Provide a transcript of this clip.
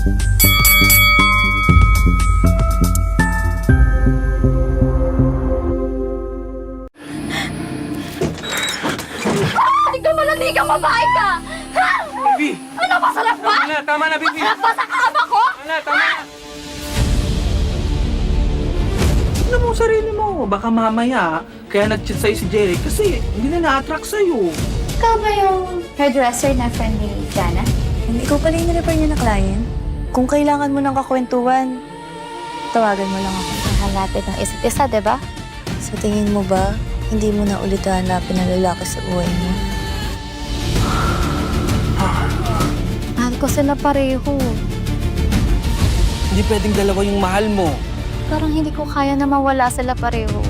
Tignan mo, nandigang babae ka! Ha? Baby! Ano, masarap ba? Tama na, baby! Masarap ba sa kama ko? Tama na! Ano mo sarili mo? Baka mamaya, kaya nag-chat sa'yo si Jerry kasi hindi na na-attract sa'yo. Ikaw ba yung hairdresser na friend ni Jana? Hindi ko pala yung nirefer niya na client. Kung kailangan mo ng kakwentuhan, tawagan mo lang ako. Hanapin ng isa't isa, diba? Sa tingin mo ba, hindi mo na ulit hanapin ang lalaki sa buhay mo? Mahal ko sila pareho. Hindi pwedeng dalawa yung mahal mo. Parang hindi ko kaya na mawala sila pareho.